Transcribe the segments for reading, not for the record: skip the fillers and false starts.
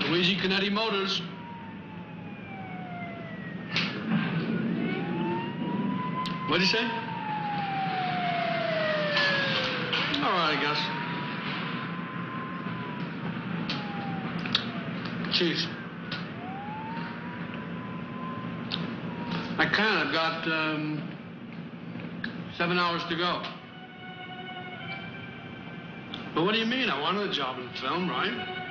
Luigi Canetti Motors. What'd you say? All right, I guess. Cheese. I can. I've got 7 hours to go. But what do you mean? I wanted a job in film, right?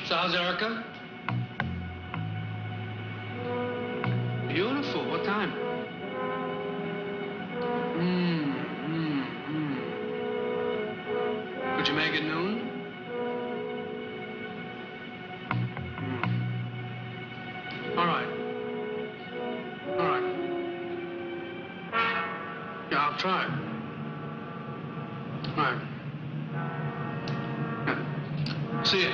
So how's Erica? Beautiful. What time? Could you make it noon? All right. All right. Yeah, I'll try. All right. Yeah. See you.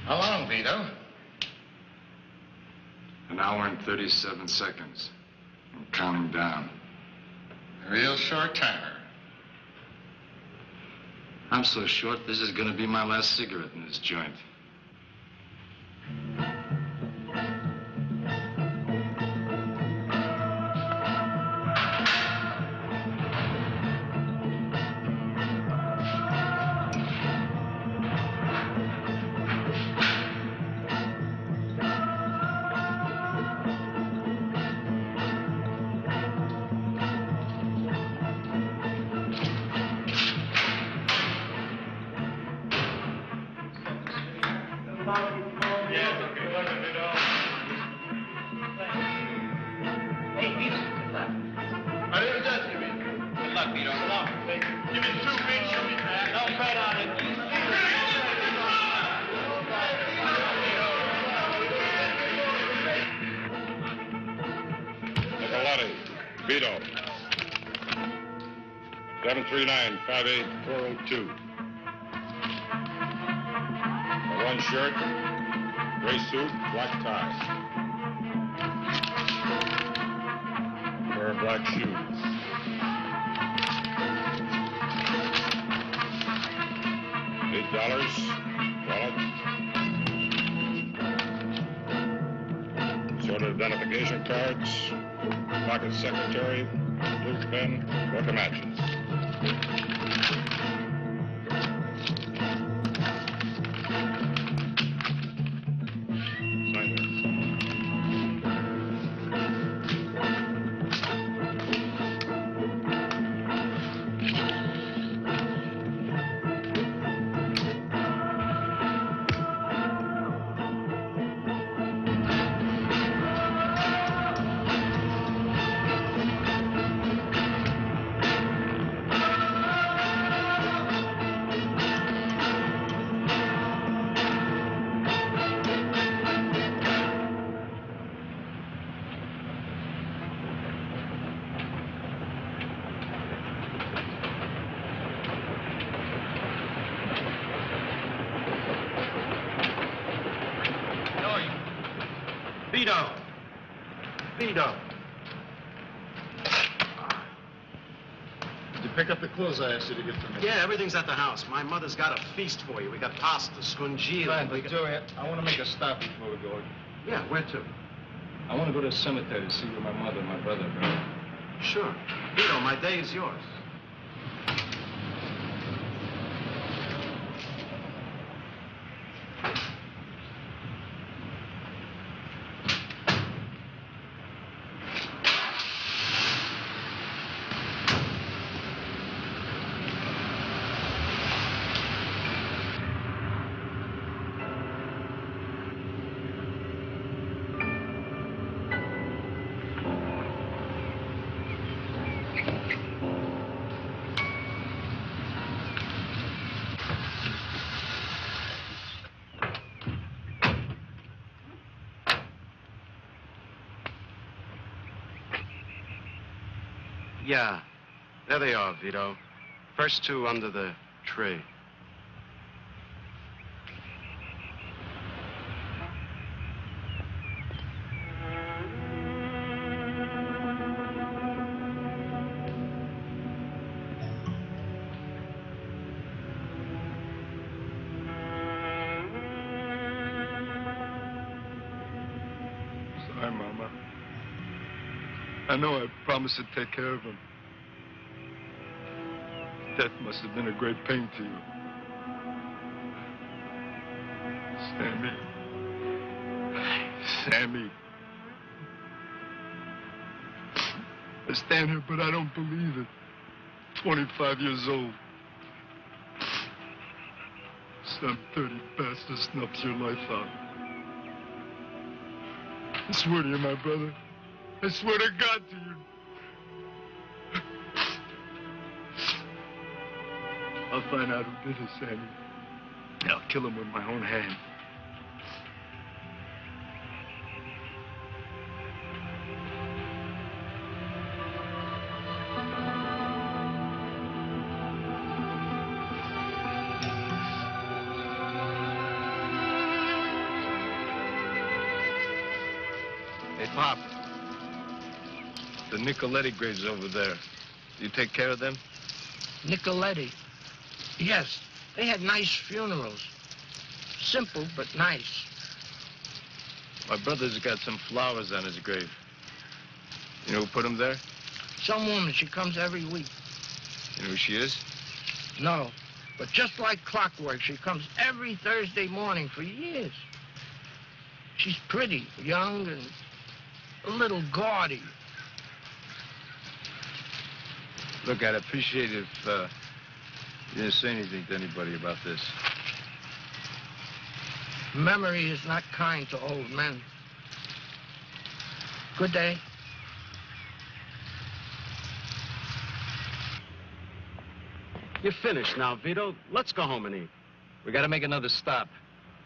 How long, Vito? An hour and 37 seconds. I'm counting down. A real short timer. I'm so short, this is gonna be my last cigarette in this joint. Vito. 739-58402. One shirt, gray suit, black tie. Pair of black shoes. $8, wallet. Sort of identification cards. Pocket secretary, blue pen, book of matches. Sign here. Vito. Vito. Did you pick up the clothes I asked you to get for me? Yeah, everything's at the house. My mother's got a feast for you. We got pasta, scungile. Fine, but Joey, I want to make a stop before we go. Yeah, where to? I want to go to the cemetery to see where my mother and my brother are buried. Sure. Vito, my day is yours. Yeah. There they are, Vito. First two under the tree. Sorry, Mama. I know I promised to take care of him. Death must have been a great pain to you. Sammy. Sammy. I stand here, but I don't believe it. 25 years old. Some dirty bastard snuffs your life out. I swear to you, my brother. I swear to God to you. I'll find out who did it, Sammy. I'll kill him with my own hand. Hey, Pop. The Nicoletti graves over there. You take care of them? Nicoletti. Yes, they had nice funerals. Simple, but nice. My brother's got some flowers on his grave. You know who put them there? Some woman, she comes every week. You know who she is? No, but just like clockwork, she comes every Thursday morning for years. She's pretty, young, and a little gaudy. Look, I'd appreciate it if you didn't say anything to anybody about this. Memory is not kind to old men. Good day. You're finished now, Vito. Let's go home and eat. We gotta make another stop.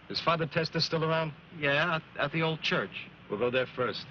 Is Father Testa still around? Yeah, at the old church. We'll go there first.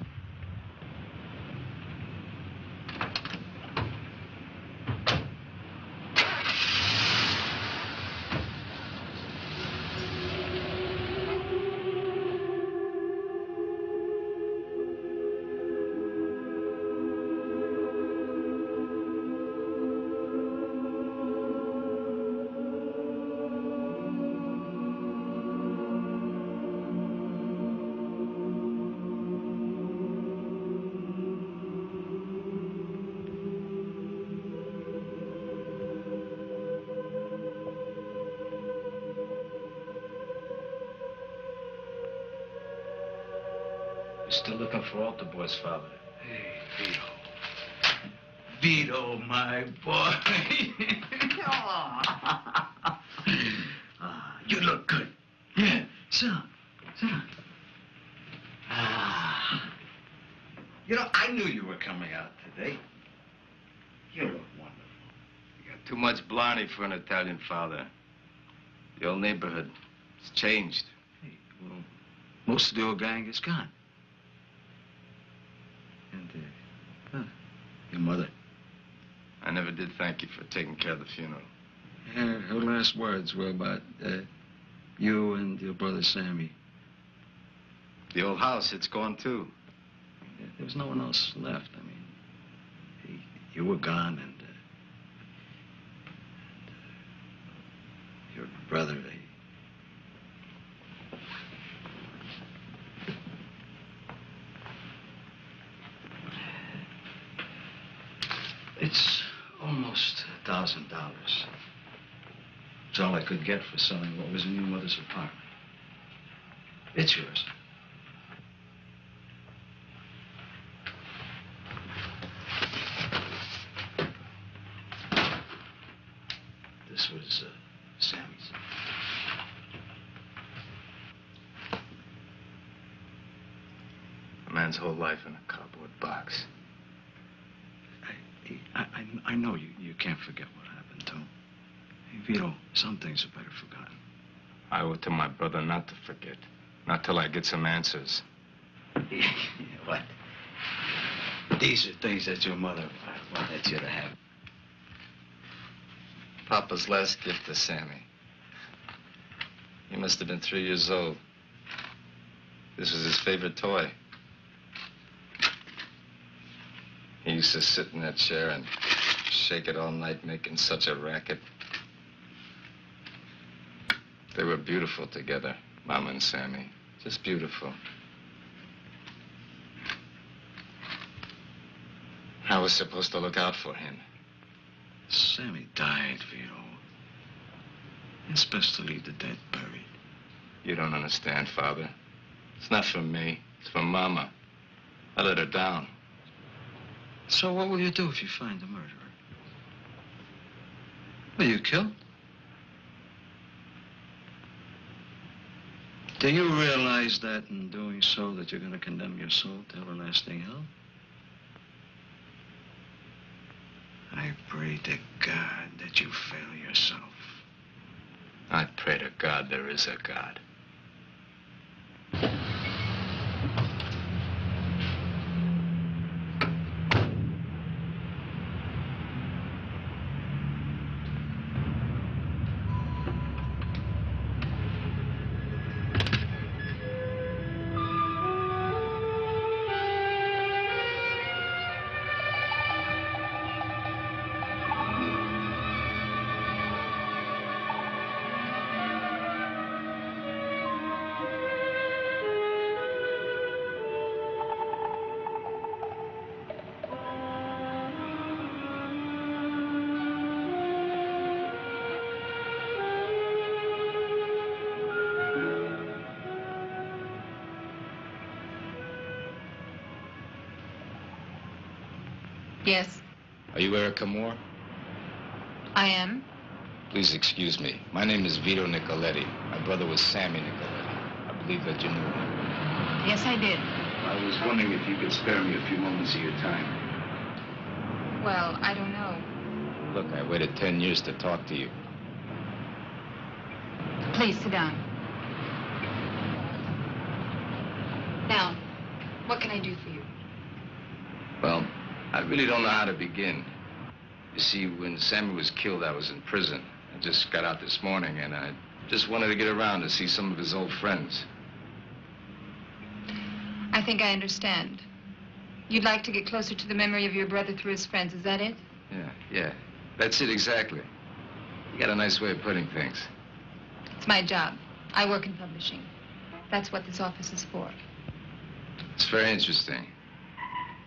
Still looking for altar boys, Father. Hey, Vito. Vito, my boy. You look good. Yeah, sit down. Sit down. You know, I knew you were coming out today. You look wonderful. You got too much Blarney for an Italian father. The old neighborhood, it's changed. Hey, well, most of the old gang is gone. And, your mother? I never did thank you for taking care of the funeral. Yeah, her last words were about you and your brother Sammy. The old house, it's gone too. There was no one else left. I mean, you were gone, and your brother, It's almost $1,000. It's all I could get for selling what was in your mother's apartment. It's yours. This was Sammy's. A man's whole life in a cardboard box. I know you can't forget what happened to him. Hey, Vito, some things are better forgotten. I owe it to my brother not to forget. Not till I get some answers. What? These are things that your mother wanted you to have. Papa's last gift to Sammy. He must have been 3 years old. This was his favorite toy. He used to sit in that chair and shake it all night, making such a racket. They were beautiful together, Mama and Sammy. Just beautiful. I was supposed to look out for him. Sammy died, Vito. It's best to leave the dead buried. You don't understand, Father. It's not for me. It's for Mama. I let her down. So what will you do if you find the murderer? Will you kill? Do you realize that in doing so that you're going to condemn your soul to everlasting hell? I pray to God that you fail yourself. I pray to God there is a God. Yes, Are you Erica Moore? I am. Please excuse me. My name is Vito Nicoletti. My brother was Sammy Nicoletti. I believe that you knew him. Yes, I did. I was wondering if you could spare me a few moments of your time. Well, I don't know. Look, I waited 10 years to talk to you. Please sit down. Now, what can I do for you? Well, I really don't know how to begin. You see, when Sammy was killed, I was in prison. I just got out this morning, and I just wanted to get around to see some of his old friends. I think I understand. You'd like to get closer to the memory of your brother through his friends, is that it? Yeah. That's it exactly. You got a nice way of putting things. It's my job. I work in publishing. That's what this office is for. It's very interesting.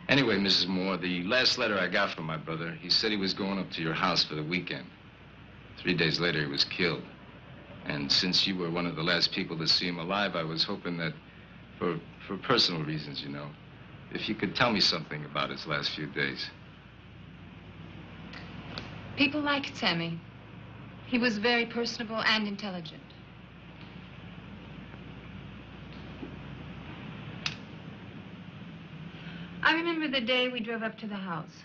Anyway, Mrs. Moore, the last letter I got from my brother, he said he was going up to your house for the weekend. 3 days later, he was killed. And since you were one of the last people to see him alive, I was hoping that, for personal reasons, you know, if you could tell me something about his last few days. People liked Sammy. He was very personable and intelligent. I remember the day we drove up to the house.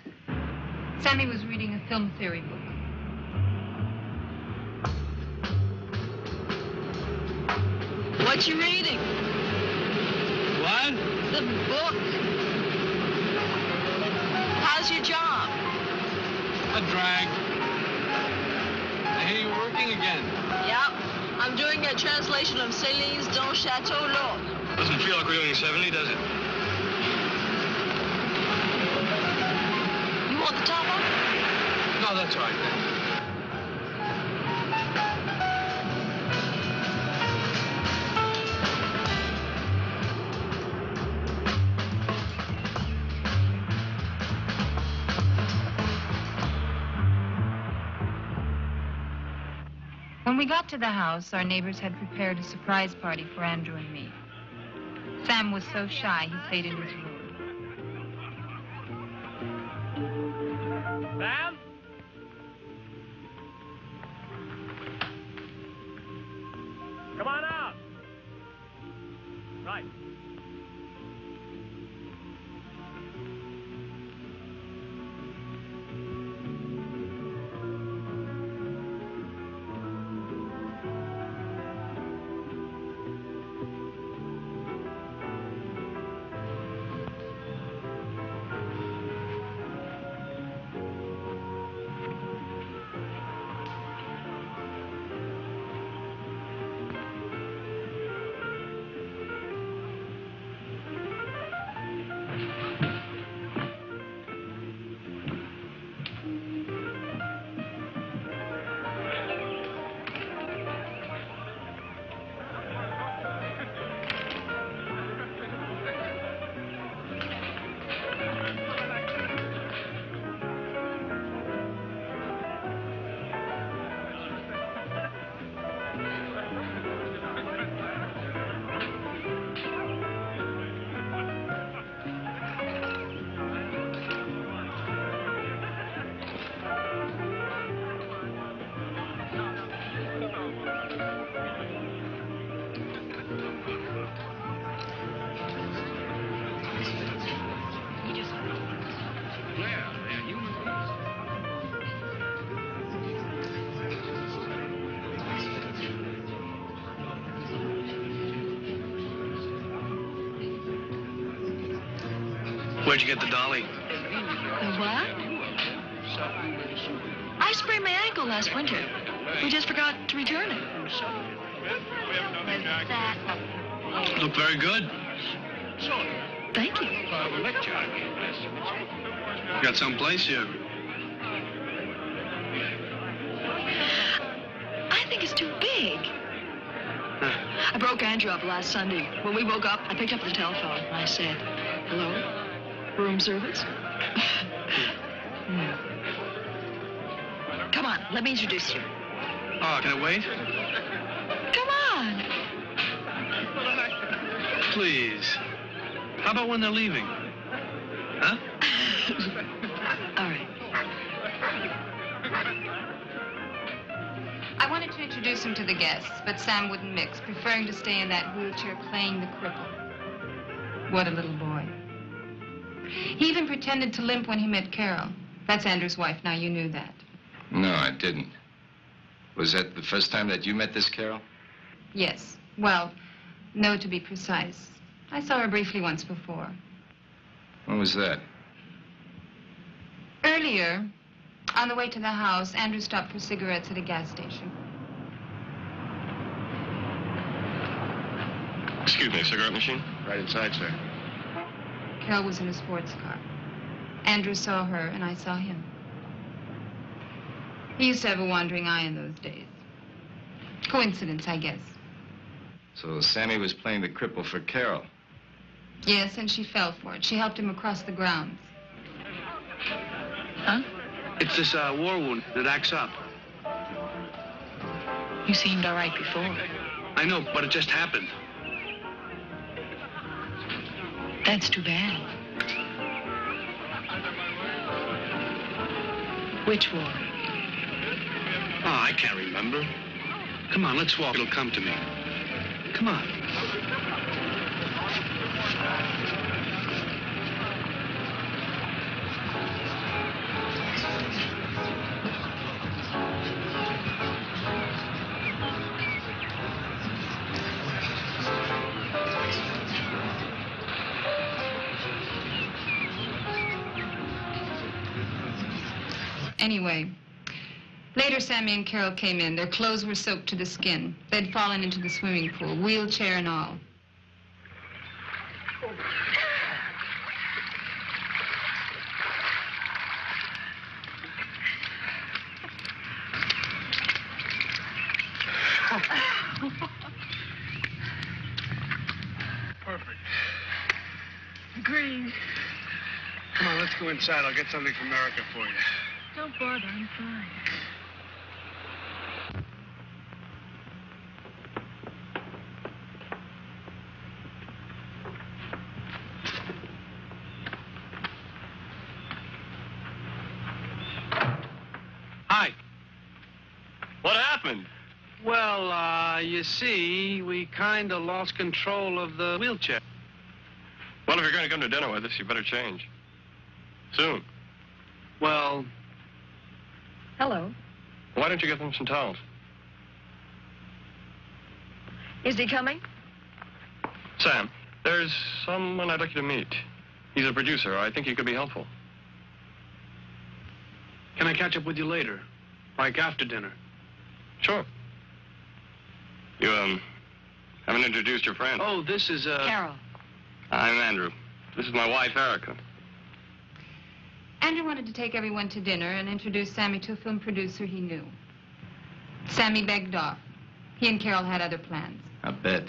Sammy was reading a film theory book. What you reading? What? The book. How's your job? A drag. I hear you're working again. Yep. I'm doing a translation of Céline's Don Chateau L'Autre. Doesn't feel like we're doing 70, does it? You want the top one? No, that's all right, then. When we got to the house, our neighbors had prepared a surprise party for Andrew and me. Sam was so shy, he stayed in his room. Sam? Come on out. Right. Where'd you get the dolly? The what? I sprained my ankle last winter. We just forgot to return it. You look very good. Thank you. You got someplace here? I think it's too big. I broke Andrew up last Sunday. When we woke up, I picked up the telephone and I said, "Hello? Room service?" Come on, let me introduce you. Oh, can I wait? Come on. Please. How about when they're leaving? Huh? All right. I wanted to introduce him to the guests, but Sam wouldn't mix, preferring to stay in that wheelchair playing the cripple. What a little boy. He even pretended to limp when he met Carol. That's Andrew's wife. Now, you knew that. No, I didn't. Was that the first time that you met this Carol? Yes. Well, no, to be precise. I saw her briefly once before. When was that? Earlier, on the way to the house, Andrew stopped for cigarettes at a gas station. Excuse me, cigarette machine? Right inside, sir. Carol was in a sports car. Andrew saw her, and I saw him. He used to have a wandering eye in those days. Coincidence, I guess. So Sammy was playing the cripple for Carol. Yes, and she fell for it. She helped him across the grounds. Huh? It's this war wound that acts up. You seemed all right before. I know, but it just happened. That's too bad. Which war? Oh, I can't remember. Come on, let's walk. It'll come to me. Come on. Anyway, later Sammy and Carol came in. Their clothes were soaked to the skin. They'd fallen into the swimming pool, wheelchair and all. Perfect. Green. Come on, let's go inside. I'll get something from America for you. Don't bother, I'm fine. Hi. What happened? Well, you see, we kind of lost control of the wheelchair. Well, if you're going to come to dinner with us, you better change. Soon. Well, Hello. Why don't you get them some towels? Is he coming? Sam, there's someone I'd like you to meet. He's a producer. I think he could be helpful. can I catch up with you later? Like after dinner? Sure. You, haven't introduced your friend. Oh, this is, Carol. I'm Andrew. This is my wife, Erica. Andrew wanted to take everyone to dinner and introduce Sammy to a film producer he knew. Sammy begged off. He and Carol had other plans. I bet.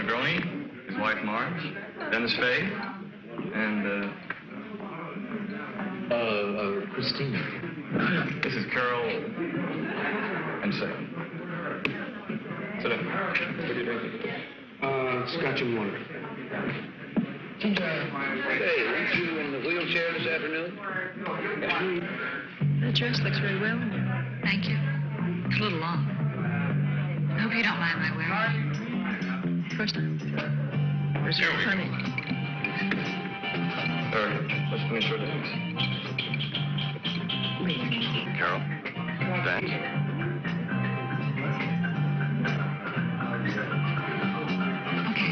Negroni, his wife Marge, Dennis Faye, and, Christina. this is Carol and Sam. Sit down. What are you drinking? Scotch and water. Hey, weren't you in the wheelchair this afternoon? That dress looks very well on you. Thank you. It's a little long. I hope you don't mind my wearing it. Of course not. There's Here we go. plenty. Let's finish our dance. Carol, dance. Okay.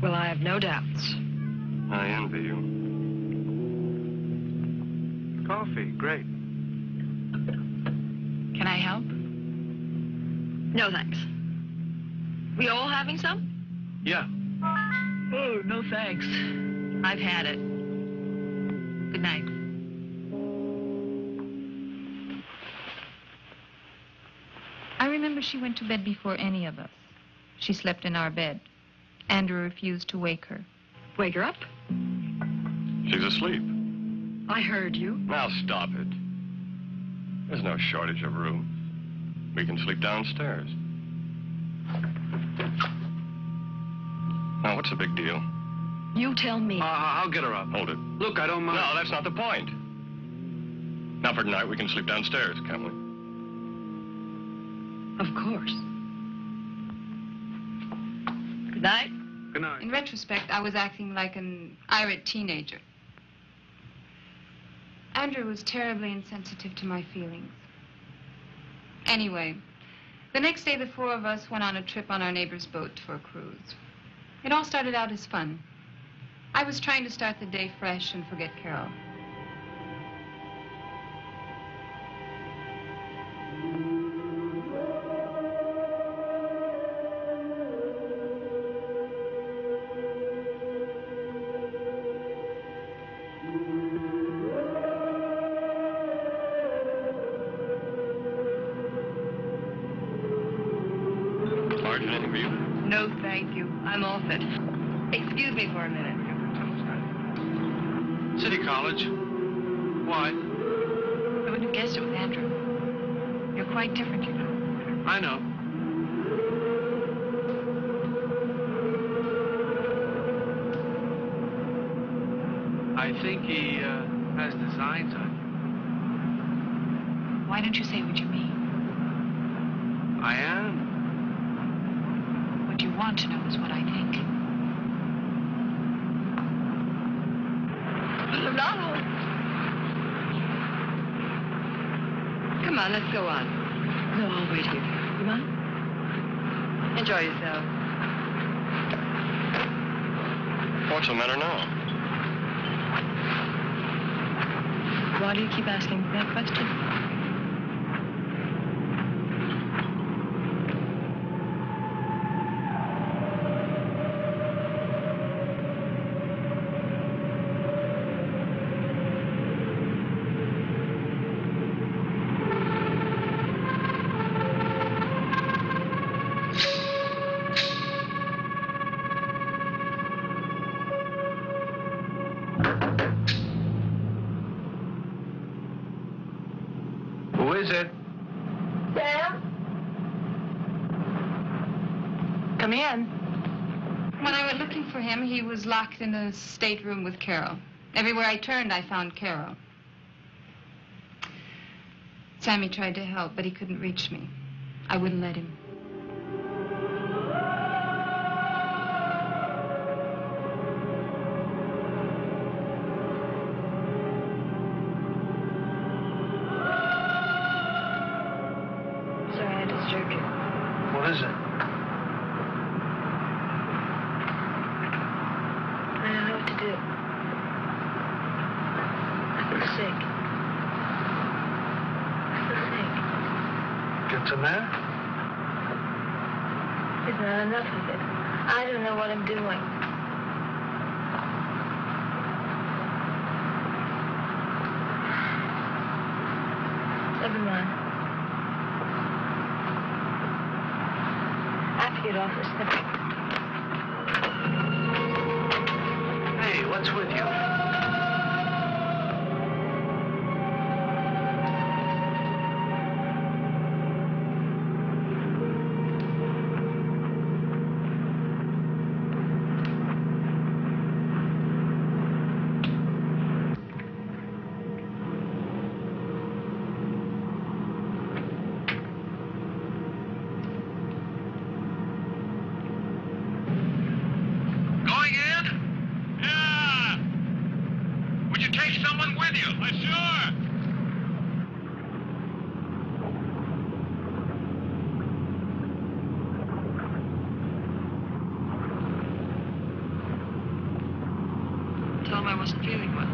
Well, I have no doubts. I envy you. Coffee, great. Can I help? No, thanks. We all having some? Yeah. Oh, no thanks. I've had it. Good night. I remember she went to bed before any of us. She slept in our bed. Andrew refused to wake her. Wake her up. She's asleep. I heard you. Now stop it. There's no shortage of room. We can sleep downstairs. Now, what's the big deal? You tell me. I'll get her up. Hold it. Look, I don't mind. No, that's not the point. Now, for tonight, we can sleep downstairs, can't we? Of course. Good night. Good night. In retrospect, I was acting like an irate teenager. Andrew was terribly insensitive to my feelings. Anyway, the next day the four of us went on a trip on our neighbor's boat for a cruise. It all started out as fun. I was trying to start the day fresh and forget Carol. Marge, anything for you? No, thank you. I'm off it. Excuse me for a minute. City College. Why? I wouldn't have guessed it with Andrew. You're quite different, you know. I know. I think he has designs on Why don't you say what you mean? you. I am. What you want to know is what I think. Come on, let's go on. No, I'll wait here. You mind? Enjoy yourself. What's the matter now? Why do you keep asking that question? Who is it? Sam? Come in. When I went looking for him, he was locked in a stateroom with Carol. Everywhere I turned, I found Carol. Sammy tried to help, but he couldn't reach me. I wouldn't let him. Sorry, I disturbed you. What is it? What's the matter? There's not enough of it. I don't know what I'm doing. Never mind. I have to get off this thing. Hey, what's with you? Going in? Yeah. Would you take someone with you? Sure. Tell him I wasn't feeling well.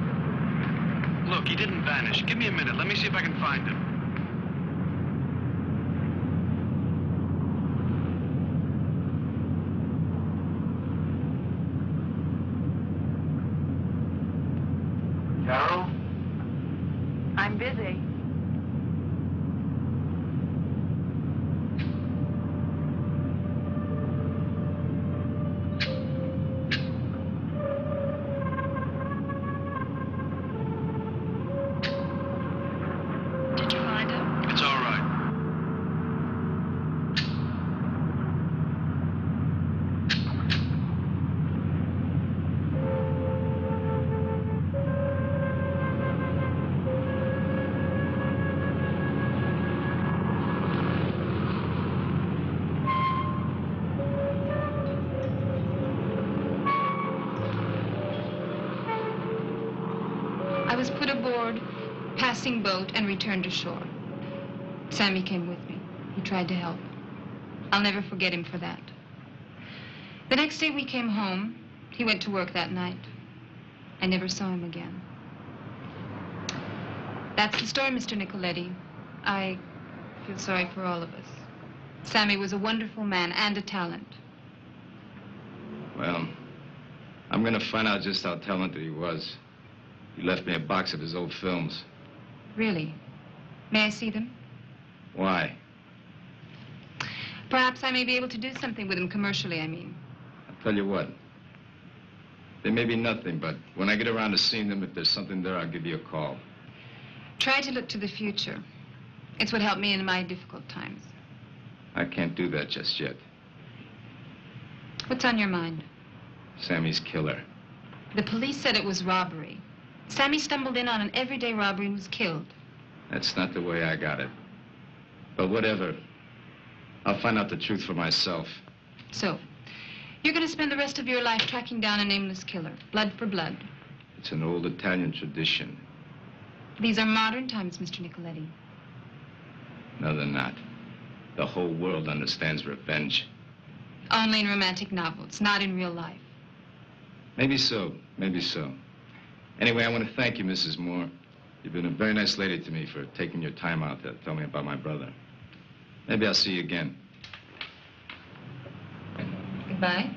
Look, he didn't vanish. Give me a minute. Let me see if I can find him. Carol? I'm busy. Did you find him? It's all right. I was put aboard, passing boat, and returned to shore. Sammy came with me. He tried to help. I'll never forget him for that. The next day we came home. He went to work that night. I never saw him again. That's the story, Mr. Nicoletti. I feel sorry for all of us. Sammy was a wonderful man and a talent. Well, I'm gonna find out just how talented he was. He left me a box of his old films. Really? May I see them? Why? Perhaps I may be able to do something with them commercially, I mean. I'll tell you what. They may be nothing, but when I get around to seeing them, if there's something there, I'll give you a call. Try to look to the future. It's what helped me in my difficult times. I can't do that just yet. What's on your mind? Sammy's killer. The police said it was robbery. Sammy stumbled in on an everyday robbery and was killed. That's not the way I got it. But whatever. I'll find out the truth for myself. So, you're going to spend the rest of your life tracking down a nameless killer, blood for blood. It's an old Italian tradition. These are modern times, Mr. Nicoletti. No, they're not. The whole world understands revenge. Only in romantic novels, not in real life. Maybe so, maybe so. Anyway, I want to thank you, Mrs. Moore. You've been a very nice lady to me for taking your time out to tell me about my brother. Maybe I'll see you again. Goodbye.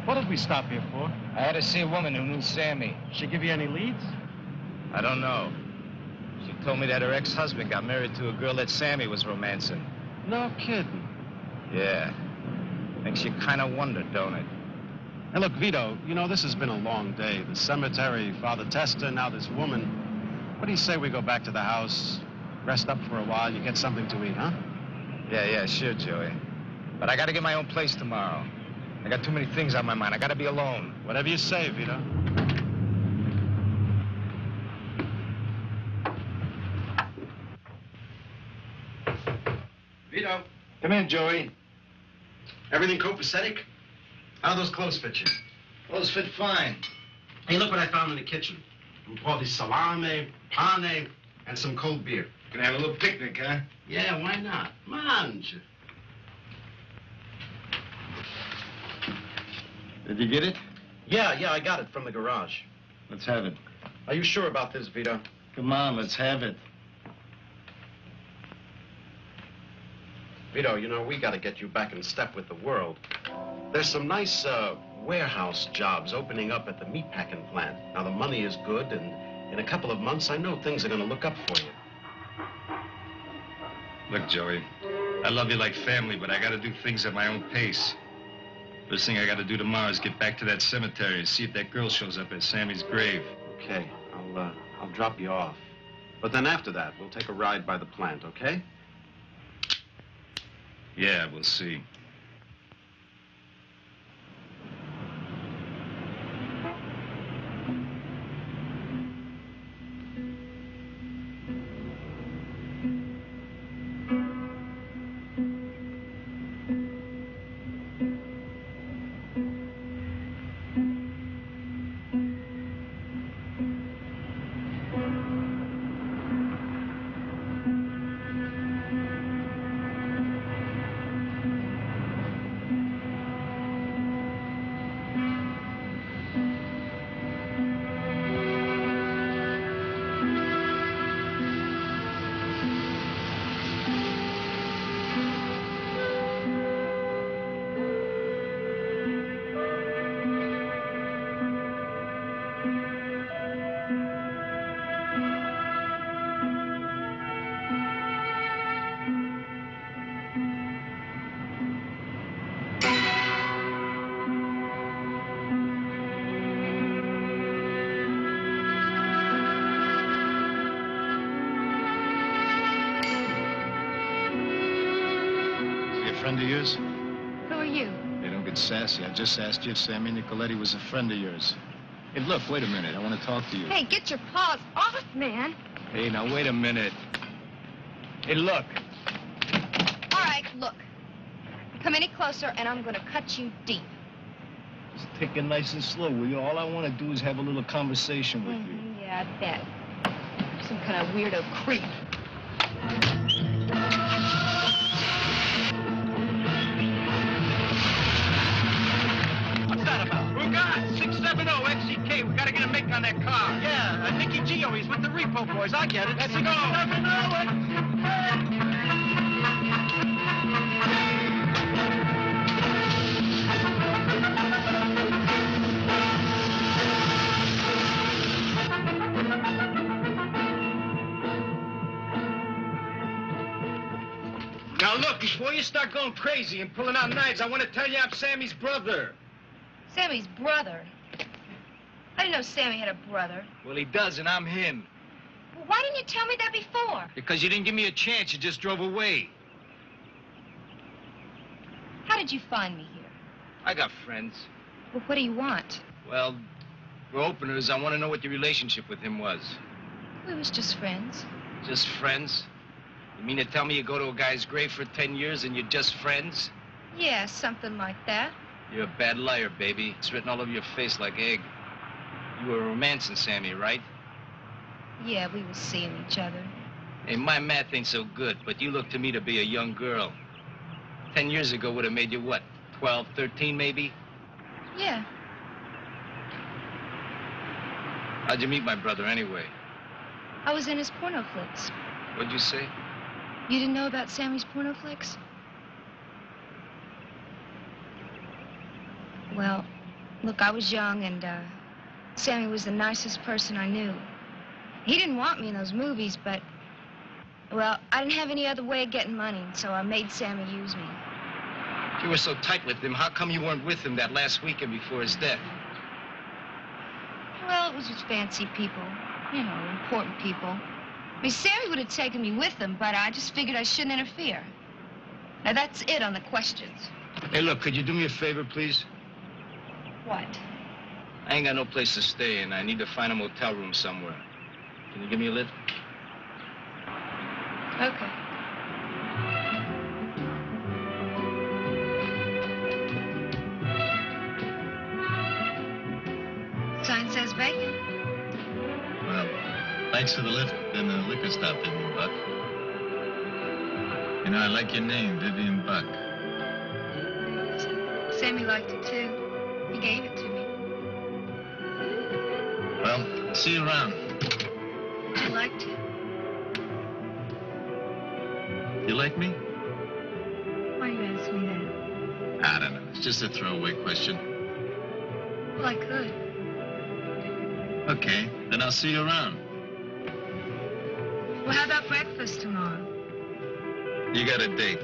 What did we stop here for? I had to see a woman who knew Sammy. She give you any leads? I don't know. She told me that her ex-husband got married to a girl that Sammy was romancing. No kidding. Yeah. Makes you kind of wonder, don't it? Hey, look, Vito, you know, this has been a long day. The cemetery, Father Testa, now this woman. What do you say we go back to the house, rest up for a while, you get something to eat, huh? Yeah, sure, Joey. But I got to get my own place tomorrow. I got too many things on my mind. I got to be alone. Whatever you say, Vito. Vito. Come in, Joey. Everything copacetic? How do those clothes fit you? Clothes fit fine. Hey, look what I found in the kitchen. Un po' di salame, pane, and some cold beer. Gonna have a little picnic, huh? Yeah, why not? Mange. Did you get it? Yeah, I got it from the garage. Let's have it. Are you sure about this, Vito? Come on, let's have it. Vito, you know, we got to get you back in step with the world. There's some nice warehouse jobs opening up at the meatpacking plant. Now, the money is good, and in a couple of months, I know things are going to look up for you. Look, Joey, I love you like family, but I gotta do things at my own pace. First thing I gotta do tomorrow is get back to that cemetery and see if that girl shows up at Sammy's grave. Okay, I'll drop you off. But then after that, we'll take a ride by the plant, okay? Yeah, we'll see. Friend of yours? Who are you? Hey, don't get sassy. I just asked you if Sammy Nicoletti was a friend of yours. Hey, look, wait a minute. I want to talk to you. Hey, get your paws off, man. Hey, now, wait a minute. Hey, look. All right, look. Come any closer, and I'm gonna cut you deep. Just take it nice and slow, will you? All I want to do is have a little conversation with you. Yeah, I bet. Some kind of weirdo creep. What's that about? Who got 670 XCK. We gotta get a make on that car. Yeah, Nicky Gio. He's with the Repo Boys. I get it. Let's go. 670 Now, look, before you start going crazy and pulling out knives, I want to tell you I'm Sammy's brother. Sammy's brother? I didn't know Sammy had a brother. Well, he does, and I'm him. Well, why didn't you tell me that before? Because you didn't give me a chance. You just drove away. How did you find me here? I got friends. Well, what do you want? Well, for openers, I want to know what your relationship with him was. We was just friends. Just friends? You mean to tell me you go to a guy's grave for 10 years and you're just friends? Yeah, something like that. You're a bad liar, baby. It's written all over your face like egg. You were romancing Sammy, right? Yeah, we was seeing each other. Hey, my math ain't so good, but you look to me to be a young girl. 10 years ago would have made you what, 12, 13 maybe? Yeah. How'd you meet my brother anyway? I was in his porno flicks. What'd you say? You didn't know about Sammy's porno flicks? Well, look, I was young, and Sammy was the nicest person I knew. He didn't want me in those movies, but, well, I didn't have any other way of getting money, so I made Sammy use me. If you were so tight with him, how come you weren't with him that last weekend before his death? Well, it was with fancy people, you know, important people. I mean, Sammy would have taken me with him, but I just figured I shouldn't interfere. Now, that's it on the questions. Hey, look, could you do me a favor, please? What? I ain't got no place to stay, and I need to find a motel room somewhere. Can you give me a lift? Okay. Sign says vacant. Thanks for the lift and the liquor stop, Vivian Buck. You know, I like your name, Vivian Buck. Sammy liked it too. He gave it to me. Well, see you around. Would you like to? You like me? Why you ask me that? I don't know. It's just a throwaway question. Well, I could. Okay, then I'll see you around. Well, how about breakfast tomorrow? You got a date.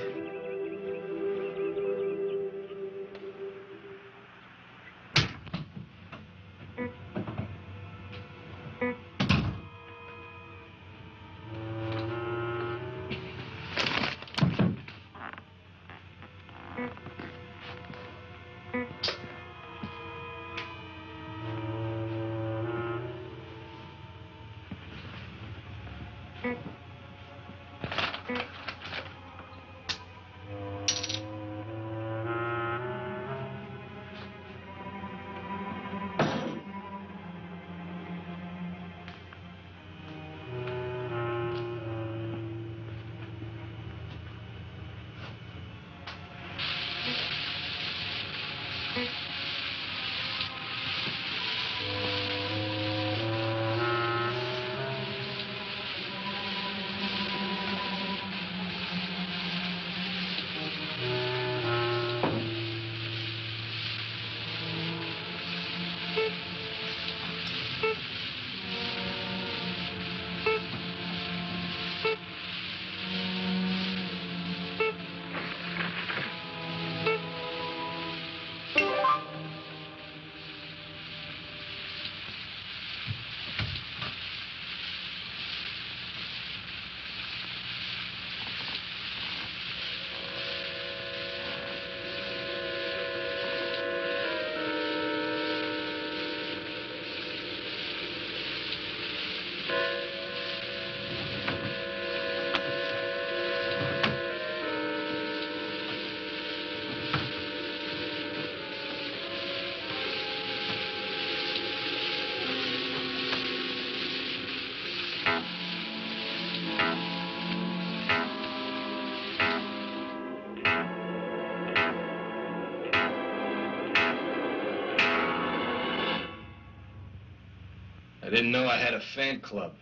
I didn't know I had a fan club.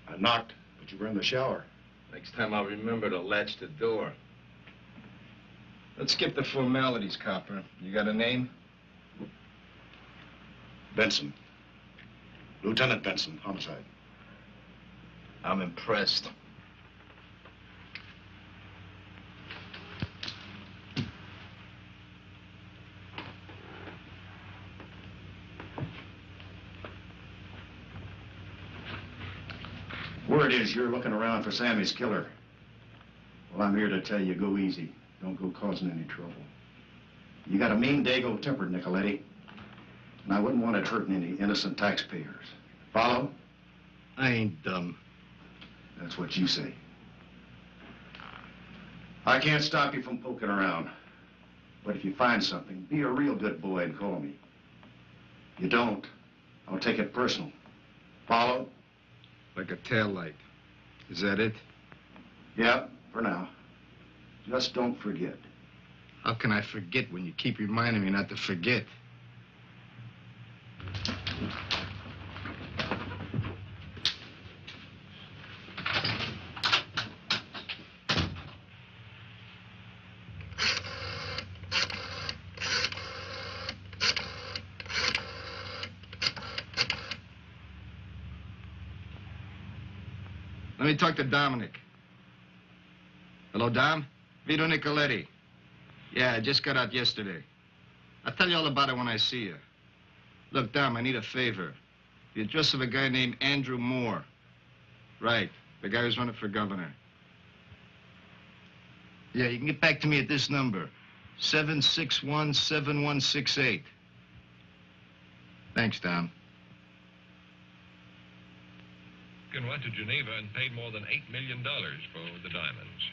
I knocked, but you were in the shower. Next time I'll remember to latch the door. Let's skip the formalities, copper. You got a name? Benson. Lieutenant Benson, homicide. I'm impressed. Word is you're looking around for Sammy's killer. Well, I'm here to tell you, go easy. Don't go causing any trouble. You got a mean dago temper, Nicoletti. And I wouldn't want it hurting any innocent taxpayers. Follow? I ain't dumb. That's what you say. I can't stop you from poking around. But if you find something, be a real good boy and call me. You don't, I'll take it personal. Follow? Like a taillight. Is that it? Yeah, for now. Just don't forget. How can I forget when you keep reminding me not to forget? Let me talk to Dominic. Hello, Dom? Vito Nicoletti. Yeah, I just got out yesterday. I'll tell you all about it when I see you. Look, Dom, I need a favor. The address of a guy named Andrew Moore. Right, the guy who's running for governor. Yeah, you can get back to me at this number, 761-7168. Thanks, Dom. Went to Geneva and paid more than $8 million for the diamonds.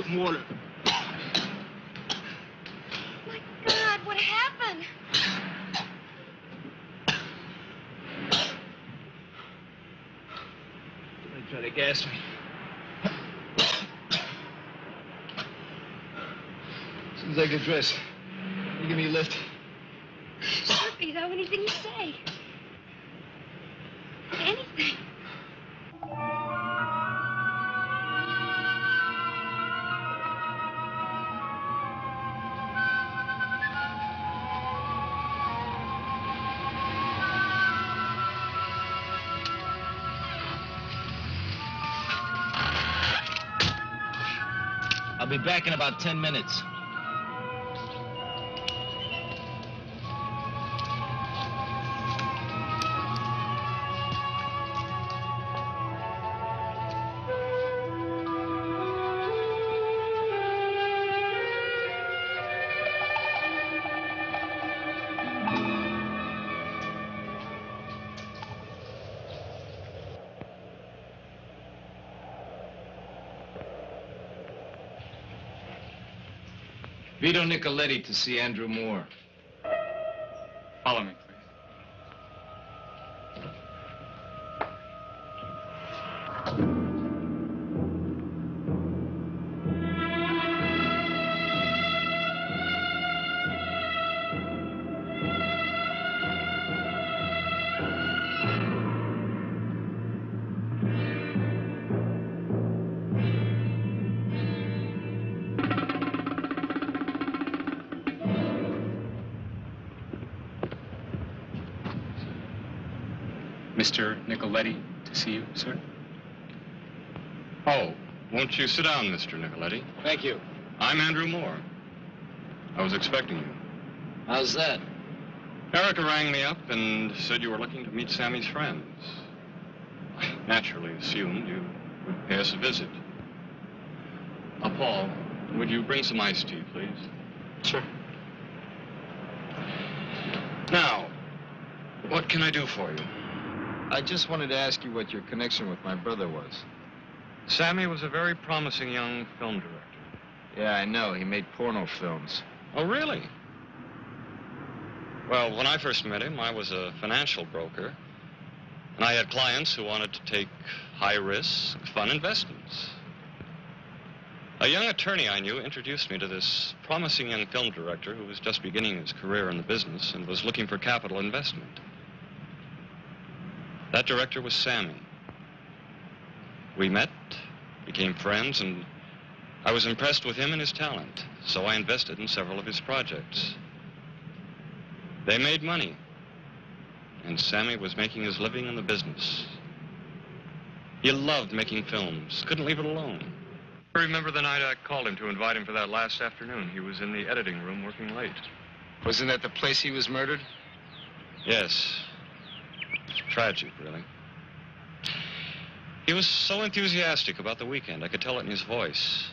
some water. My God, what happened? They try to gas me. As soon as I get dressed, you give me a lift. Slippy, though, anything you say. Anything. I'll be back in about 10 minutes. Vito Nicoletti to see Andrew Moore. Follow me, please. Mr. Nicoletti to see you, sir. Oh, won't you sit down, Mr. Nicoletti? Thank you. I'm Andrew Moore. I was expecting you. How's that? Erica rang me up and said you were looking to meet Sammy's friends. I naturally assumed you would pay us a visit. Paul, would you bring some iced tea, please? Sure. Now, what can I do for you? I just wanted to ask you what your connection with my brother was. Sammy was a very promising young film director. Yeah, I know. He made porno films. Oh, really? Well, when I first met him, I was a financial broker, and I had clients who wanted to take high-risk, fun investments. A young attorney I knew introduced me to this promising young film director who was just beginning his career in the business and was looking for capital investment. That director was Sammy. We met, became friends, and I was impressed with him and his talent, so I invested in several of his projects. They made money, and Sammy was making his living in the business. He loved making films, couldn't leave it alone. I remember the night I called him to invite him for that last afternoon. He was in the editing room working late. Wasn't that the place he was murdered? Yes. Tragic, really. He was so enthusiastic about the weekend, I could tell it in his voice.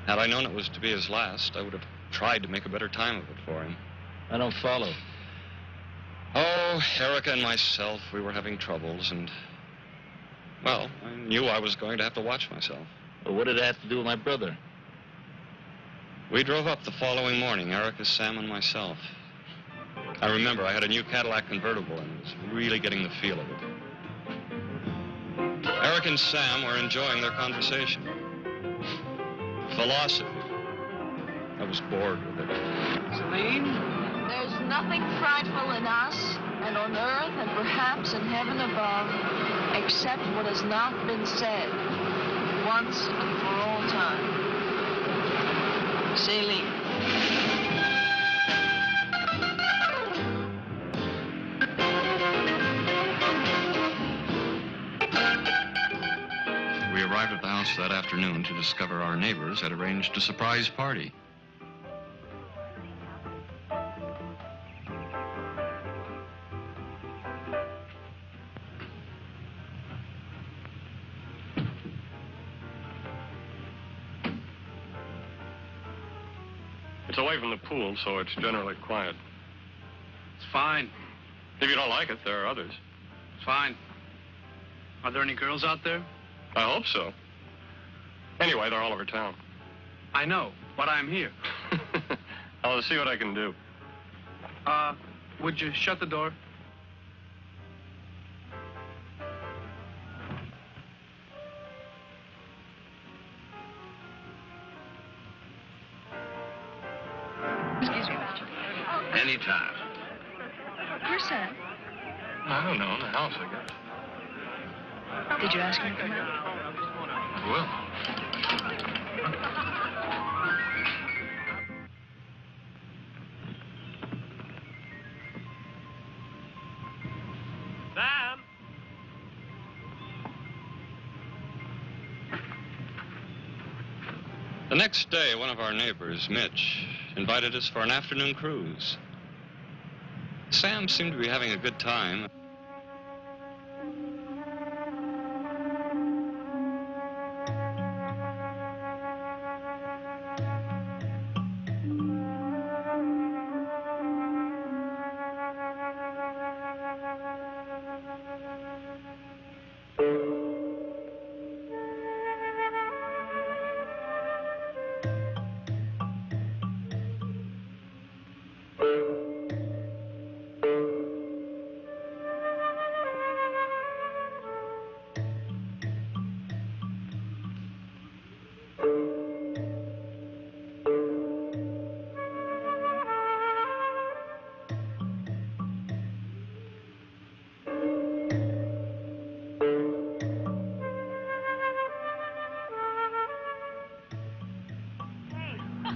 Had I known it was to be his last, I would have tried to make a better time of it for him. I don't follow. Oh, Erica and myself, we were having troubles, and, well, I knew I was going to have to watch myself. Well, what did it have to do with my brother? We drove up the following morning, Erica, Sam, and myself. I remember I had a new Cadillac convertible and was really getting the feel of it. Eric and Sam were enjoying their conversation. Philosophy. I was bored with it. Celine? There's nothing frightful in us and on earth and perhaps in heaven above except what has not been said once and for all time. Celine. We arrived at the house that afternoon to discover our neighbors had arranged a surprise party. It's away from the pool, so it's generally quiet. It's fine. If you don't like it, there are others. It's fine. Are there any girls out there? I hope so. Anyway, they're all over town. I know, but I'm here. I'll see what I can do. Would you shut the door? Excuse me, Roger. Anytime. Where's Sam? I don't know, in the house, I guess. Did you ask him to come out? Well. Sam! The next day, one of our neighbors, Mitch, invited us for an afternoon cruise. Sam seemed to be having a good time.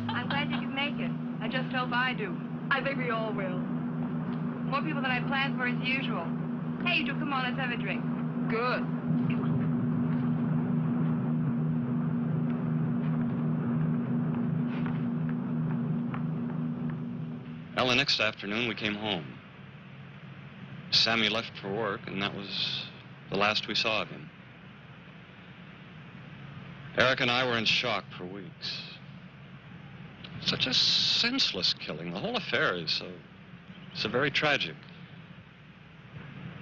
I'm glad you could make it. I just hope I do. I think we all will. More people than I planned for as usual. Hey, you two, come on, let's have a drink. Good. Well, the next afternoon, we came home. Sammy left for work, and that was the last we saw of him. Eric and I were in shock for weeks. Such a senseless killing. The whole affair is so very tragic.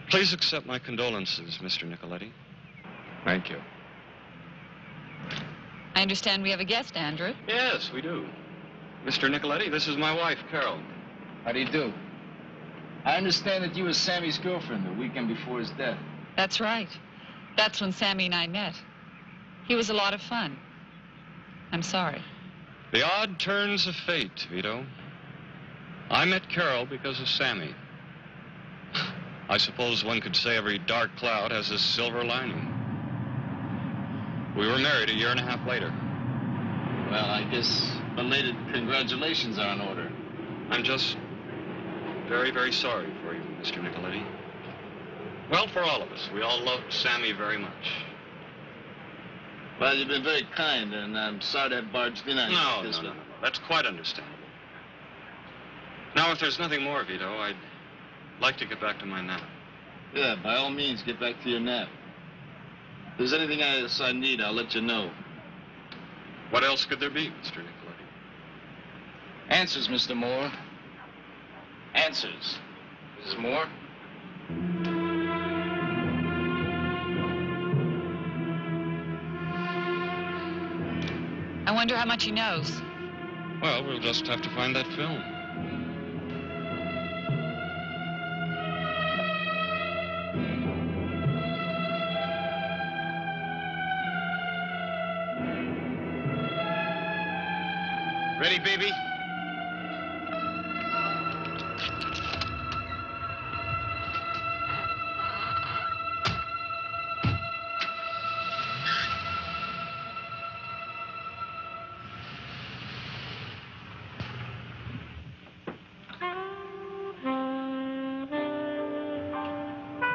Please accept my condolences, Mr. Nicoletti. Thank you. I understand we have a guest, Andrew. Yes, we do. Mr. Nicoletti, this is my wife, Carol. How do you do? I understand that you were Sammy's girlfriend the weekend before his death. That's right. That's when Sammy and I met. He was a lot of fun. I'm sorry. The odd turns of fate, Vito. I met Carol because of Sammy. I suppose one could say every dark cloud has a silver lining. We were married a year and a half later. Well, I guess belated congratulations are in order. I'm just very, very sorry for you, Mr. Nicoletti. Well, for all of us. We all loved Sammy very much. Well, you've been very kind, and I'm sorry to have barged in on you like this. No. That's quite understandable. Now, if there's nothing more, Vito, I'd like to get back to my nap. Yeah, by all means, get back to your nap. If there's anything else I need, I'll let you know. What else could there be, Mr. Nicoletti? Answers, Mr. Moore. Answers. Mrs. Moore? I wonder how much he knows. Well, we'll just have to find that film. Ready, baby?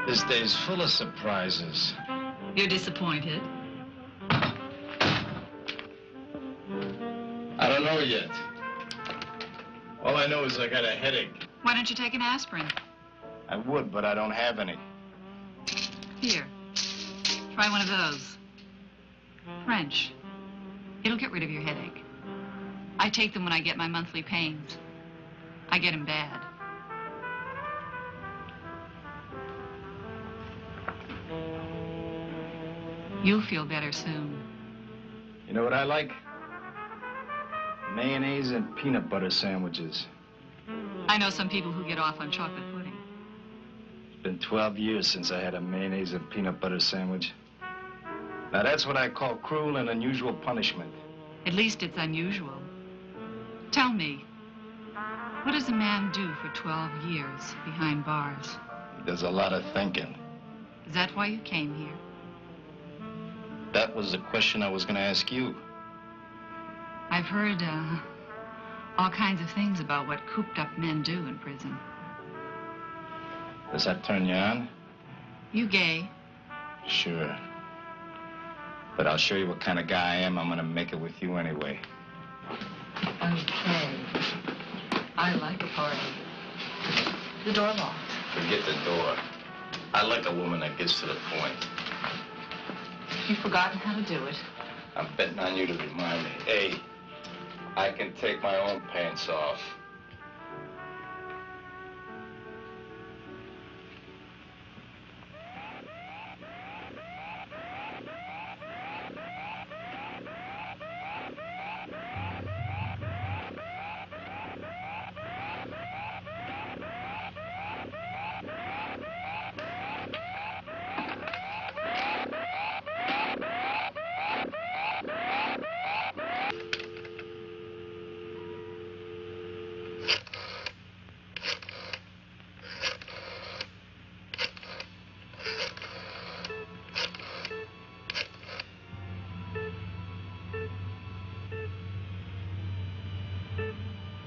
This day's full of surprises. You're disappointed? I don't know yet. All I know is I got a headache. Why don't you take an aspirin? I would, but I don't have any. Here. Try one of those. French. It'll get rid of your headache. I take them when I get my monthly pains. I get them bad. You'll feel better soon. You know what I like? Mayonnaise and peanut butter sandwiches. I know some people who get off on chocolate pudding. It's been 12 years since I had a mayonnaise and peanut butter sandwich. Now that's what I call cruel and unusual punishment. At least it's unusual. Tell me, what does a man do for 12 years behind bars? He does a lot of thinking. Is that why you came here? That was the question I was going to ask you. I've heard all kinds of things about what cooped-up men do in prison. Does that turn you on? You gay? Sure. But I'll show you what kind of guy I am. I'm going to make it with you anyway. Okay. I like a party. The door locked. Forget the door. I like a woman that gets to the point. You've forgotten how to do it. I'm betting on you to remind me. Hey, I can take my own pants off.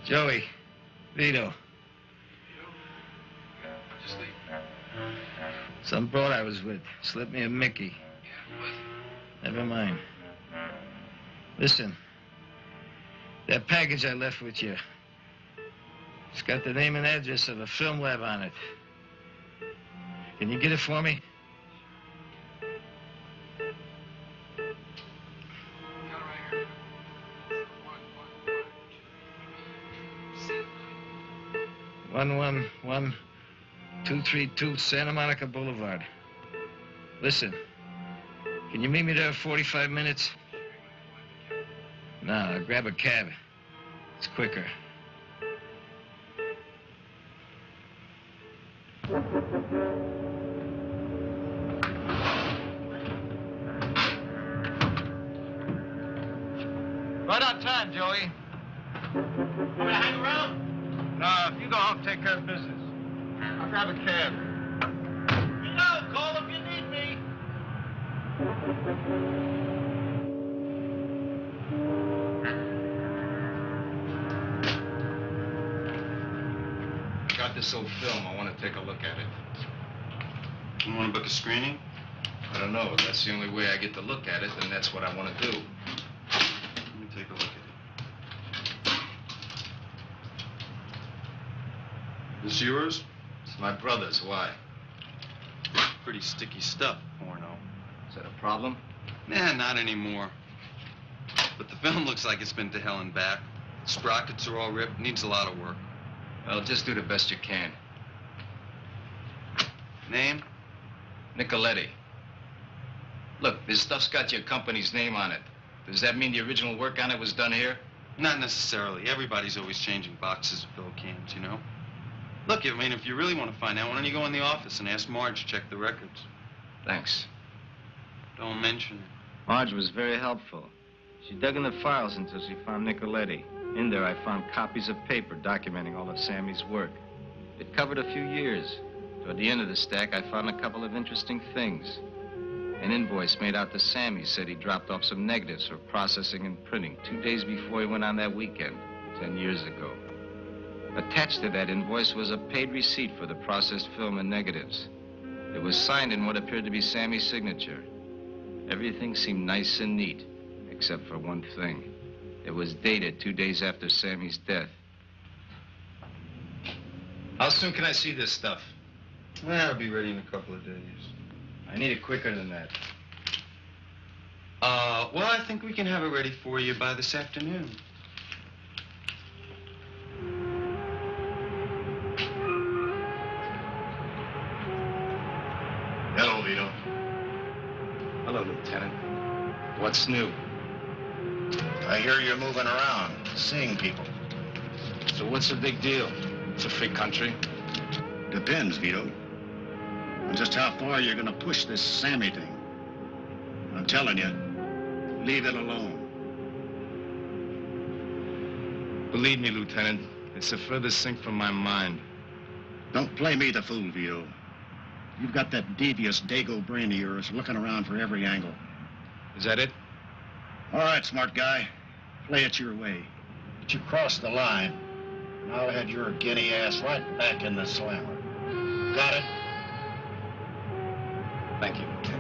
Joey, Vito. Some broad I was with slipped me a Mickey. Never mind. Listen, that package I left with you, it's got the name and address of a film lab on it. Can you get it for me? One 232 Santa Monica Boulevard. Listen, can you meet me there in 45 minutes? No, I'll grab a cab. It's quicker. Right on time, Joey. Want me to hang around? No, if you go home, take care of business. I'll grab a cab. You know, call if you need me. I got this old film. I want to take a look at it. You want to book a screening? I don't know. That's the only way I get to look at it, and that's what I want to do. Let me take a look at it. This yours? It's my brother's. Why? Pretty sticky stuff, porno. Is that a problem? Nah, not anymore. But the film looks like it's been to hell and back. Sprockets are all ripped. Needs a lot of work. Well, just do the best you can. Name? Nicoletti. Look, this stuff's got your company's name on it. Does that mean the original work on it was done here? Not necessarily. Everybody's always changing boxes of fill cans, you know? Look, I mean, if you really want to find out, why don't you go in the office and ask Marge to check the records? Thanks. Don't mention it. Marge was very helpful. She dug in the files until she found Nicoletti. In there, I found copies of paper documenting all of Sammy's work. It covered a few years. Toward the end of the stack, I found a couple of interesting things. An invoice made out to Sammy said he dropped off some negatives for processing and printing 2 days before he went on that weekend, 10 years ago. Attached to that invoice was a paid receipt for the processed film and negatives. It was signed in what appeared to be Sammy's signature. Everything seemed nice and neat, except for one thing. It was dated 2 days after Sammy's death. How soon can I see this stuff? Well, it'll be ready in a couple of days. I need it quicker than that. Well, I think we can have it ready for you by this afternoon. Hello, Vito. Hello, Lieutenant. What's new? I hear you're moving around, seeing people. So what's the big deal? It's a free country. Depends, Vito. On just how far you're gonna push this Sammy thing. I'm telling you, leave it alone. Believe me, Lieutenant, it's the furthest thing from my mind. Don't play me the fool, Vito. You've got that devious Dago brain of yours looking around for every angle. Is that it? All right, smart guy. Play it your way. But you crossed the line, and I'll head your guinea ass right back in the slammer. Got it? Thank you, Lieutenant.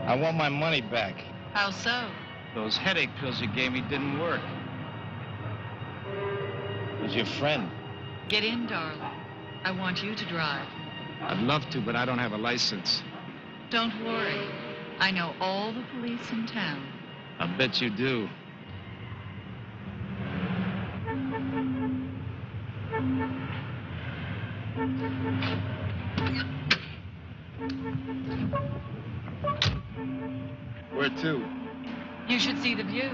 I want my money back. How so? Those headache pills you gave me didn't work. Who's your friend? Get in, darling. I want you to drive. I'd love to, but I don't have a license. Don't worry. I know all the police in town. I bet you do. Where to? You should see the view.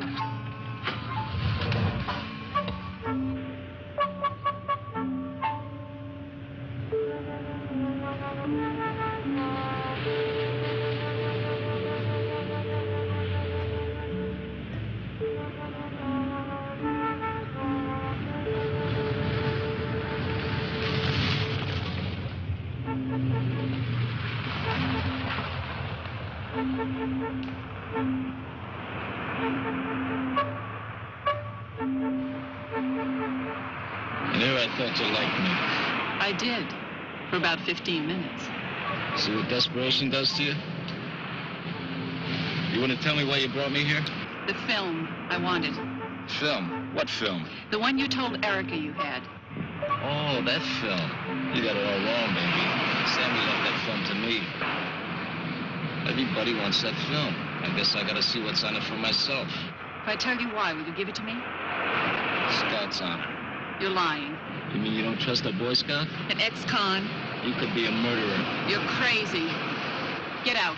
I knew I thought you liked me. I did. For about 15 minutes. See what desperation does to you? You want to tell me why you brought me here? The film I wanted. Film? What film? The one you told Erica you had. Oh, that film. You got it all wrong, baby. Sammy left that film to me. Everybody wants that film. I guess I gotta see what's on it for myself. If I tell you why, will you give it to me? Scout's honor. You're lying. You mean you don't trust a Boy Scout? An ex-con. You could be a murderer. You're crazy. Get out.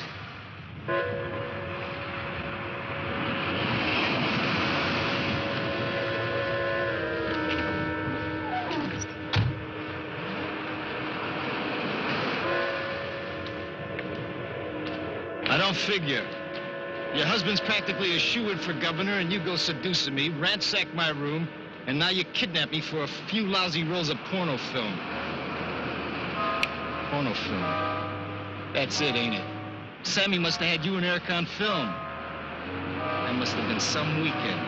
I don't figure. Your husband's practically a shoo-in for governor, and you go seducing me, ransack my room, and now you kidnap me for a few lousy rolls of porno film. Porno film. That's it, ain't it? Sammy must have had you and Erica on film. That must have been some weekend.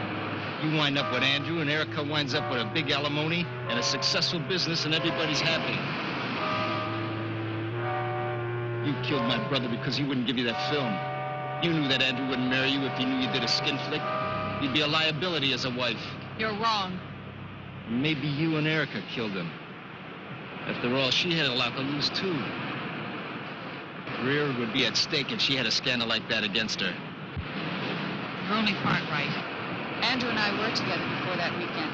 You wind up with Andrew, and Erica winds up with a big alimony and a successful business, and everybody's happy. You killed my brother because he wouldn't give you that film. You knew that Andrew wouldn't marry you if he knew you did a skin flick. You'd be a liability as a wife. You're wrong. Maybe you and Erica killed him. After all, she had a lot to lose, too. Her career would be at stake if she had a scandal like that against her. You're only part right. Andrew and I were together before that weekend.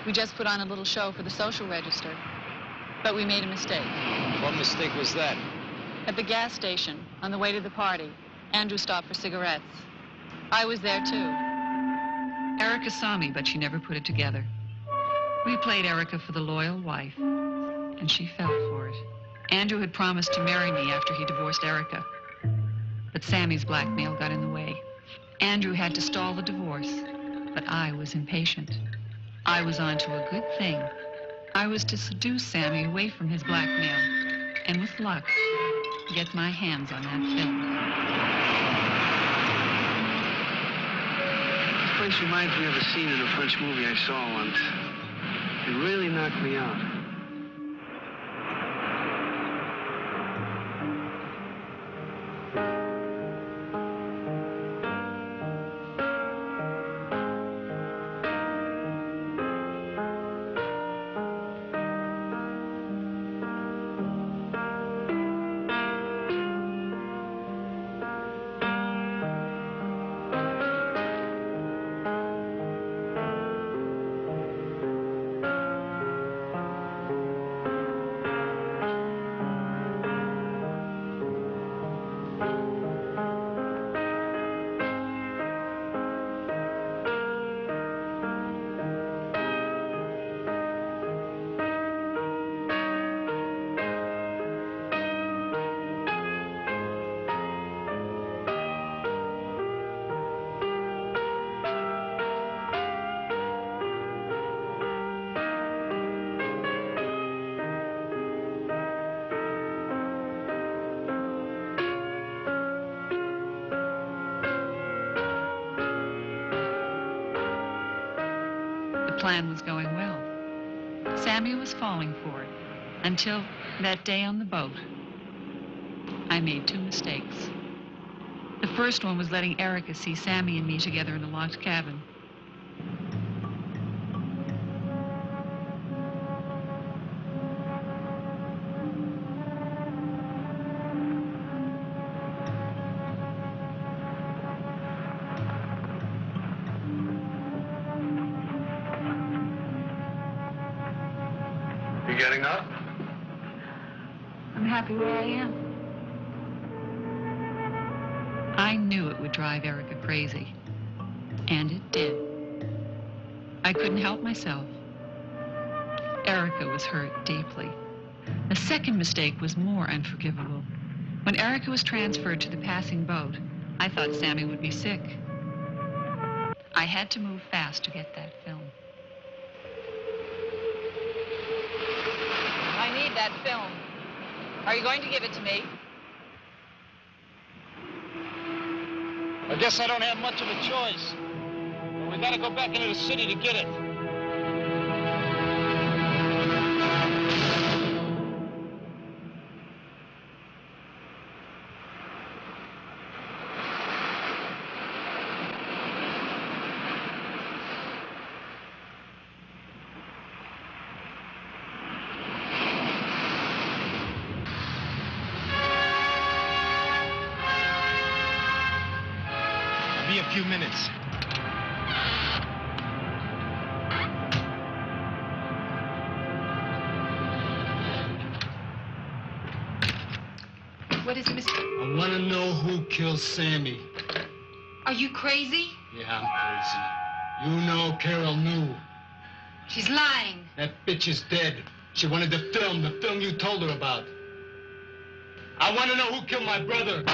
We just put on a little show for the Social Register. But we made a mistake. What mistake was that? At the gas station, on the way to the party, Andrew stopped for cigarettes. I was there, too. Erica saw me, but she never put it together. We played Erica for the loyal wife, and she fell for it. Andrew had promised to marry me after he divorced Erica. But Sammy's blackmail got in the way. Andrew had to stall the divorce, but I was impatient. I was on to a good thing. I was to seduce Sammy away from his blackmail, and with luck, get my hands on that film. This place reminds me of a scene in a French movie I saw once. It really knocked me out. plan was going well. Sammy was falling for it until that day on the boat. I made 2 mistakes. The first one was letting Erica see Sammy and me together in a locked cabin. You getting up? I'm happy where I am. I knew it would drive Erica crazy. And it did. I couldn't help myself. Erica was hurt deeply. The second mistake was more unforgivable. When Erica was transferred to the passing boat, I thought Sammy would be sick. I had to move fast to get that film. I need that film. Are you going to give it to me? I guess I don't have much of a choice. We gotta go back into the city to get it. Be a few minutes. What is it, Mr. I want to know who killed Sammy. Are you crazy? Yeah, I'm crazy. You know Carol knew. She's lying. That bitch is dead. She wanted the film you told her about. I want to know who killed my brother.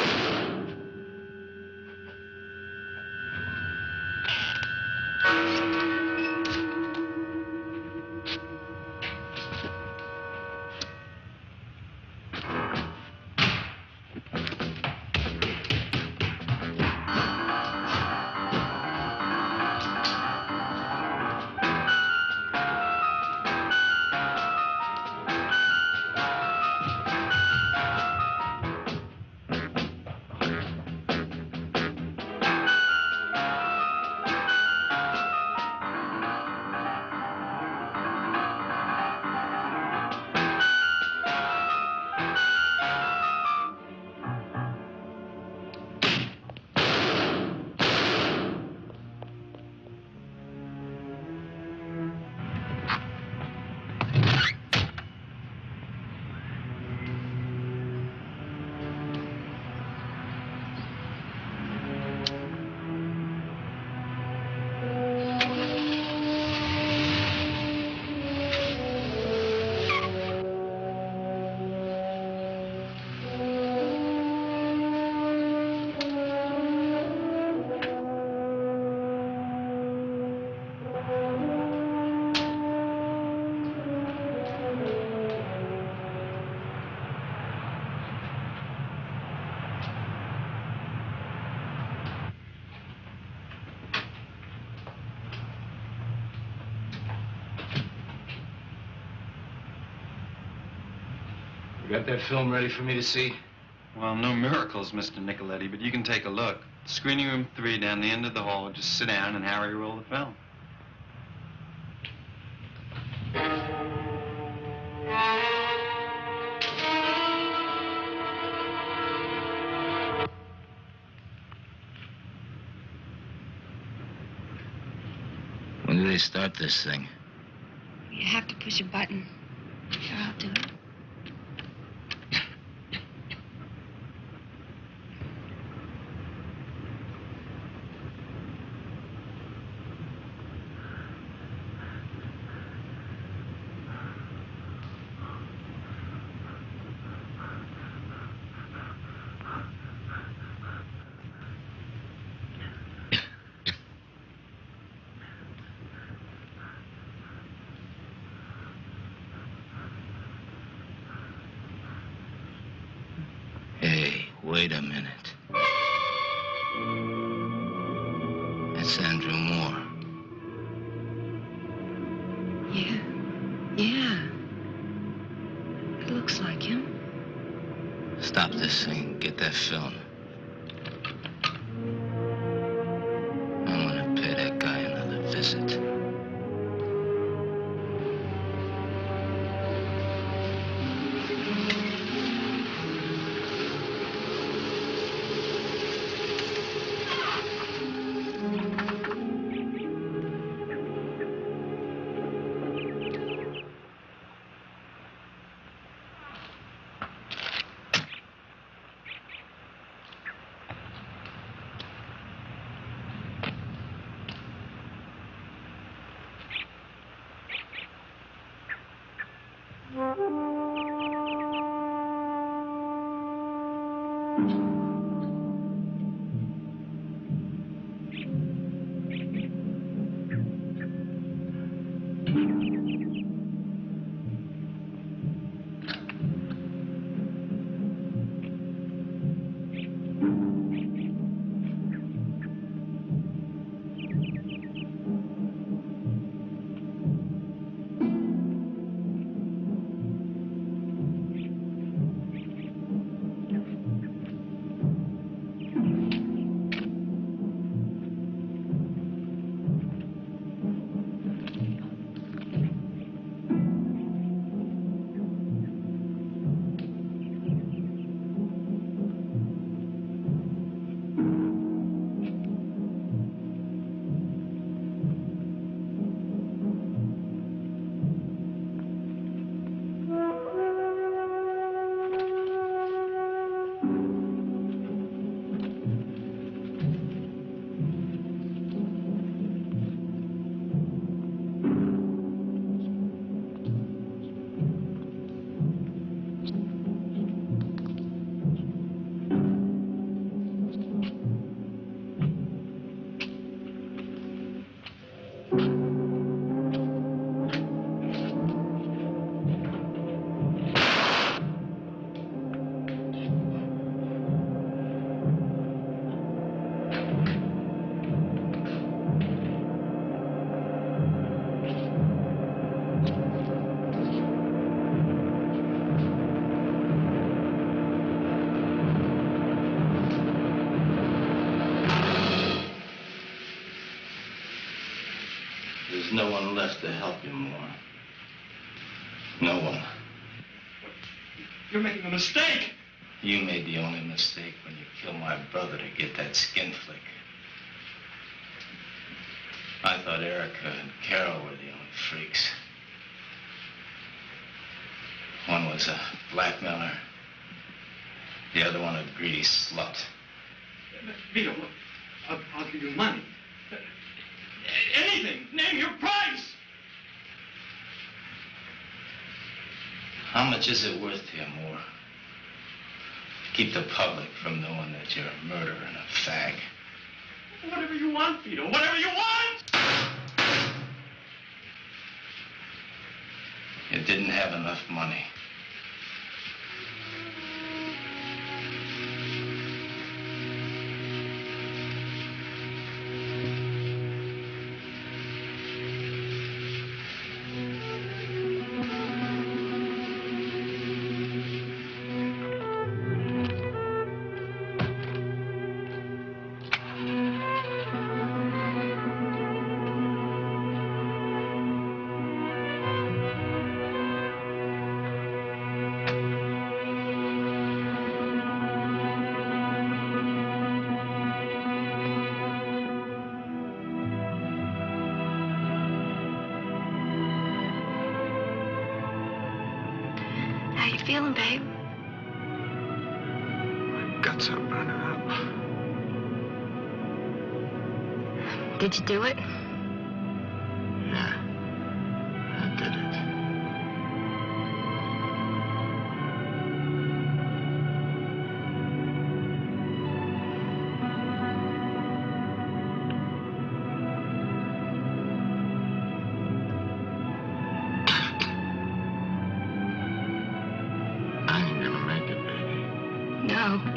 You got that film ready for me to see? Well, no miracles, Mr. Nicoletti, but you can take a look. Screening room 3 down the end of the hall. Just sit down and Harry roll the film. When do they start this thing? You have to push a button. Sure, I'll do it. Hey, wait a minute. That's Andrew Moore. Stop this thing. Get that film. I'm gonna pay that guy another visit. There's no one left to help you more. No one. You're making a mistake. You made the only mistake when you killed my brother to get that skin flick. I thought Erica and Carol were the only freaks. One was a blackmailer. The other one a greedy slut. Vito, I'll give you money. Anything. Name your price. How much is it worth to you, Moore? Keep the public from knowing that you're a murderer and a fag. Whatever you want, Vito. Whatever you want. You didn't have enough money. How you feeling, babe? My guts are burning up. Did you do it? Yeah, I did it.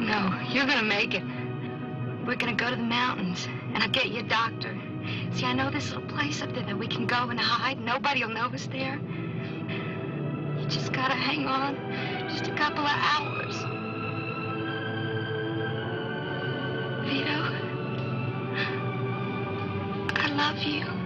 No, you're gonna make it. We're gonna go to the mountains, and I'll get you a doctor. See, I know this little place up there that we can go and hide. Nobody'll know us there. You just gotta hang on. Just a couple of hours. love you.